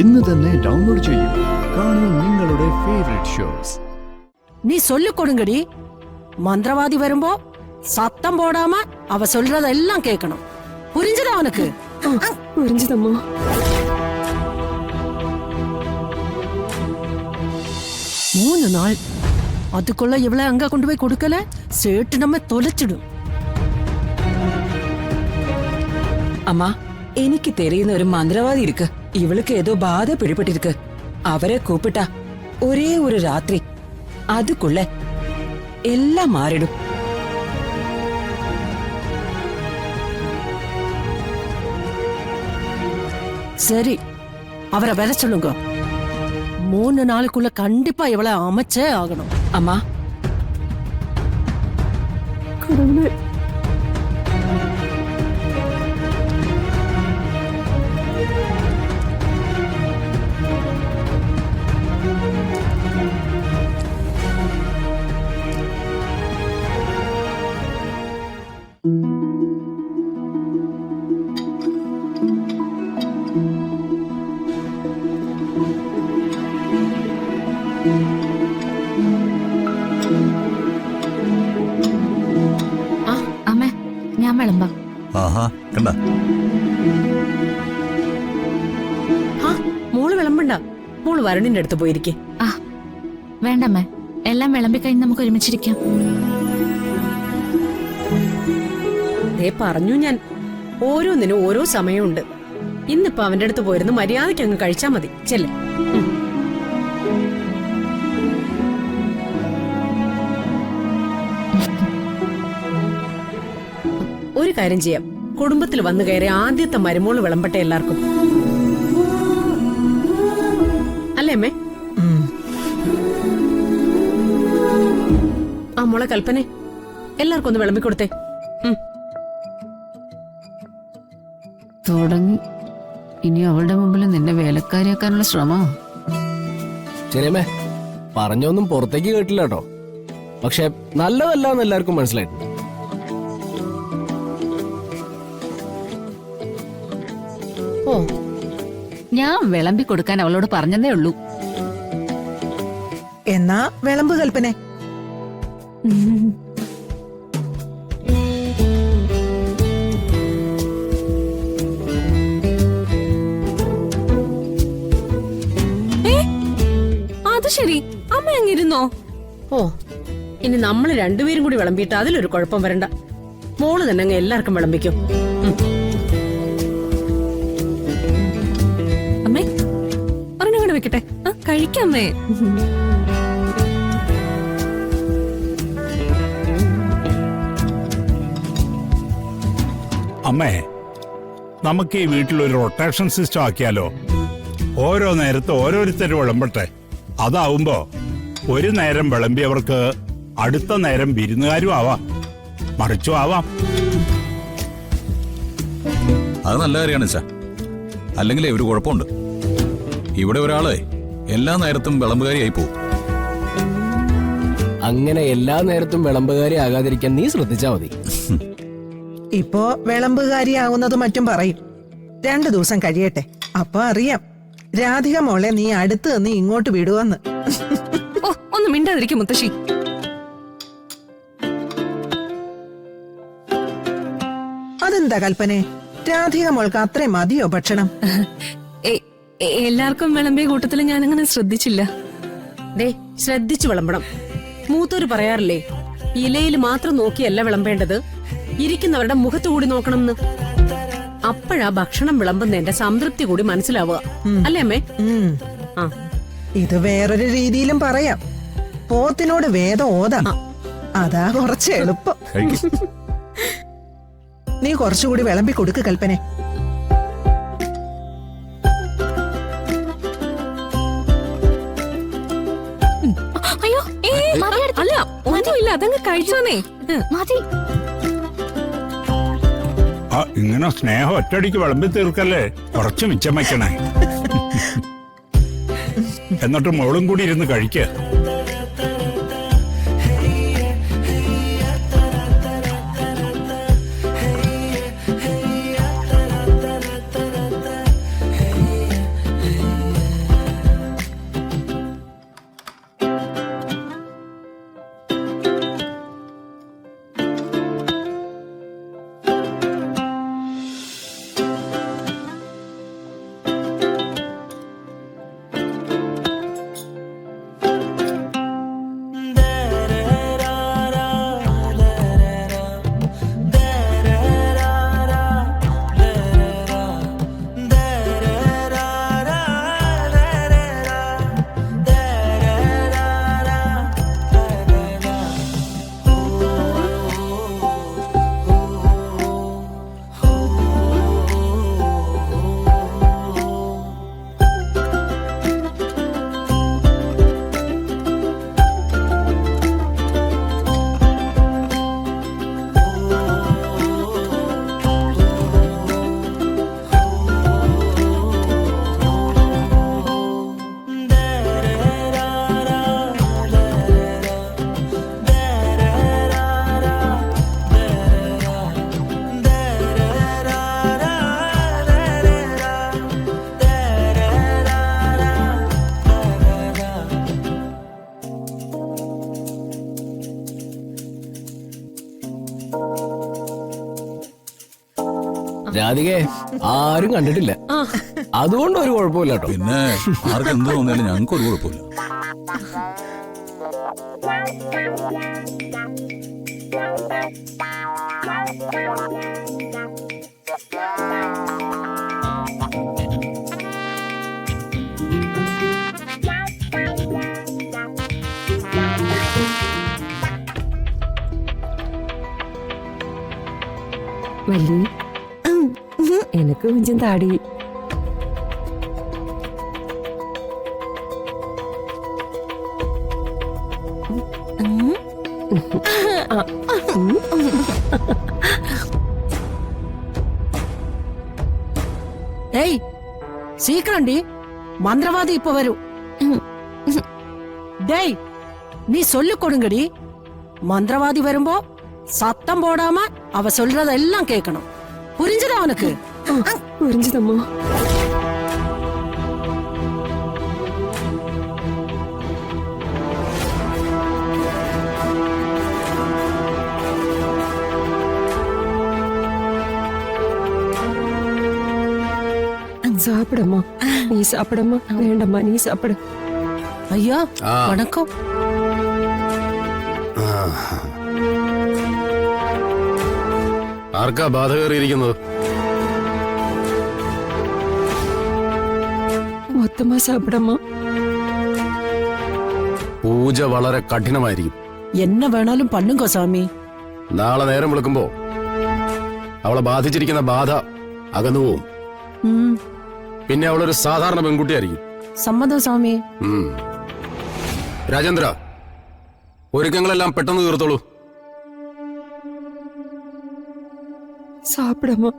ഇന്ന് തന്നെ ഡൗൺലോഡ് ചെയ്യൂ. കാണൂ നിങ്ങളുടെ ഫേവറേറ്റ് ഷോസ്. நீ சொல்லு கொடுங்கடி. மந்திரவாதி வரும்போ சத்தம் போடாம அவ சொல்றதெல்லாம் கேட்கணும். புரிஞ்சதா அவனுக்கு? புரிஞ்சதம்மா. மூணு நாள் அதுக்குள்ள இவளை அங்க கொண்டு போய் கொடுக்கல சேட்டு நம்ம தொலைச்சிடும். അമ്മ എനിക്ക് തെരയുന്ന ഒരു മന്ത്രവാദി ഇരിക്ക്. ഇവൾക്ക് ഏതോ ബാധ പിടിപെട്ടിരിക്ക്. അവരെ കൂപ്പിട്ട ഒരേ ഒരു രാത്രി അതുക്കുള്ള എല്ലാം മാറിടും. சரி அவரை வர சொல்லுங்க. 3 நாளுக்குள்ள கண்டிப்பா இவளை அமைச்சே ஆகணும். അമ്മ അമ്മേ ഞാൻ വിളമ്പാം. മോള് വിളമ്പണ്ട. മോള് വരുണിന്റെ അടുത്ത് പോയിരിക്കേ. ആ വേണ്ടമ്മേ, എല്ലാം വിളമ്പി കഴിഞ്ഞ് നമുക്ക് ഒരുമിച്ചിരിക്കാം. പറഞ്ഞു ഞാൻ, ഓരോന്നിനും ഓരോ സമയമുണ്ട്. ഇന്നിപ്പോ അവന്റെ അടുത്ത് പോയിരുന്നു മര്യാദയ്ക്ക് അങ്ങ് കഴിച്ചാ മതി. ചെല്ലേ. ഒരു കാര്യം ചെയ്യാം, കുടുംബത്തിൽ വന്നു കയറി ആദ്യത്തെ മരുമോള് വിളമ്പട്ടെ എല്ലാവർക്കും. അല്ലേ അമ്മേ? ആ മോളെ കൽപ്പനെ, എല്ലാവർക്കും ഒന്ന് വിളമ്പിക്കൊടുത്തേ. തുടങ്ങി. ഇനി അവളുടെ മുമ്പിൽ നിന്നെ വേലക്കാരിയാക്കാനുള്ള ശ്രമോ? ശരിയമ്മേ, പറഞ്ഞൊന്നും പുറത്തേക്ക് കേട്ടില്ല കേട്ടോ. പക്ഷെ നല്ലതല്ല എന്ന് എല്ലാവർക്കും മനസ്സിലായിട്ടുണ്ട്. ഓ, ഞാൻ വിളമ്പി കൊടുക്കാൻ അവളോട് പറഞ്ഞതേ ഉള്ളൂ. എന്നാ വിളമ്പ് കൽപ്പനെ. അത് ശരി, അമ്മ അങ്ങിരുന്നോ? ഓ, ഇനി നമ്മൾ രണ്ടുപേരും കൂടി വിളമ്പിയിട്ട് അതിലൊരു കുഴപ്പം വരണ്ട. മോള് തന്നെ അങ്ങ് എല്ലാവർക്കും വിളമ്പിക്കും. അമ്മേ ഒരെണ്ണം കൂടെ വെക്കട്ടെ. കഴിക്കാമേ. അമ്മേ, നമുക്ക് ഈ വീട്ടിലൊരു റൊട്ടേഷൻ സിസ്റ്റം ആക്കിയാലോ? ഓരോ നേരത്ത് ഓരോരുത്തർ വിളമ്പട്ടെ. അതാവുമ്പോ ഒരു നേരം വിളമ്പിയവർക്ക് അടുത്ത നേരം വിരുന്നുകാരും ആവാം, മറിച്ചും ആവാം. അത് നല്ല കാര്യമാണ് ചാ. അല്ലെങ്കിലേ ഒരു കുഴപ്പമുണ്ട്. ഇവിടെ ഒരാളെ എല്ലാ നേരത്തും വിളമ്പുകാരിയായി പോകും. അങ്ങനെ എല്ലാ നേരത്തും വിളമ്പുകാരി ആകാതിരിക്കാൻ നീ ശ്രദ്ധിച്ചാ മതി. ഇപ്പോ വിളമ്പുകാരിയാവുന്നത് മറ്റും പറയും. 2 ദിവസം കഴിയട്ടെ, അപ്പൊ അറിയാം രാധിക മോളെ നീ അടുത്ത് നിന്ന് ഇങ്ങോട്ട് വിടുവന്ന്. ഓ, ഒന്ന് മിണ്ടാതിരിക്കും മുത്തശ്ശി. അതെന്താ കൽപ്പനെ, രാധിക മോൾക്ക് അത്രയും മതിയോ ഭക്ഷണം? എല്ലാവർക്കും വിളമ്പിയ കൂട്ടത്തിൽ ഞാനങ്ങനെ ശ്രദ്ധിച്ചില്ല. ദേ, ശ്രദ്ധിച്ചു വിളമ്പണം. മൂത്തോര് പറയാറില്ലേ, ഇലയിൽ മാത്രം നോക്കിയല്ല വിളമ്പേണ്ടത്, ഇരിക്കുന്നവരുടെ മുഖത്ത് കൂടി നോക്കണമെന്ന്. അപ്പോഴാ ഭക്ഷണം വിളമ്പുന്നതിന്റെ സംതൃപ്തി കൂടി മനസ്സിലാവുക. അല്ലേ അമ്മേ? ഇത് വേറൊരു രീതിയിലും പറയാം. പോത്തിനോട് വേദം ഓതാം. അതാ കുറച്ച് എളുപ്പം. നീ കുറച്ചുകൂടി വിളമ്പി കൊടുക്ക് കൽപ്പനെ. അയ്യോ, അല്ല ഒന്നുമില്ല, അതങ്ങ് കഴിച്ചോന്നേ. മതി. ഇങ്ങനെ സ്നേഹം ഒറ്റടിക്ക് വിളമ്പി തീർക്കല്ലേ, കുറച്ച് മിച്ചം വയ്ക്കണേ. എന്നിട്ട് മോളും കൂടി ഇരുന്ന് കഴിക്കുക. രാധികെ ആരും കണ്ടിട്ടില്ല, അതുകൊണ്ട് ഒരു കുഴപ്പമില്ല കേട്ടോ. പിന്നെ ആർക്ക് എന്ത് തോന്നിയാലും ഞങ്ങൾക്ക് ഒരു കുഴപ്പമില്ല. വല്ലി എനക്ക് കൊഞ്ചം താടി. ஏய் சீக்கிரம்டி, மந்திரவாதி இப்ப வரும். டேய் நீ சொல்லு கொடுங்கடி, மந்திரவாதி வரும்போ சத்தம் போடாம அவ சொல்றதெல்லாம் கேட்கணும். புரிஞ்சுதா அவனுக்கு? புரிஞ்சுதம்மா. சாப்பிடம்மா, நீ சாப்பிடம்மா. வேண்டம்மா, நீ சாப்பிடு. ஐயா வணக்கம். ആർക്കാ ബാധ കയറിയിരിക്കുന്നത്? മൊത്തമാ സാപ്പിടമ്മ. പൂജ വളരെ കഠിനമായിരിക്കും. என்ன வேணாலும் பண்ணுங்க சாமி. നാളെ നേരം വിളിക്കുമ്പോ അവളെ ബാധിച്ചിരിക്കുന്ന ബാധ അകന്നു പോവും. പിന്നെ അവളൊരു സാധാരണ പെൺകുട്ടിയായിരിക്കും. സമ്മതം സ്വാമി. രാജേന്ദ്ര, ഒരുക്കങ്ങളെല്ലാം പെട്ടെന്ന് തീർത്തോളൂ. சாப்பிடம்மா.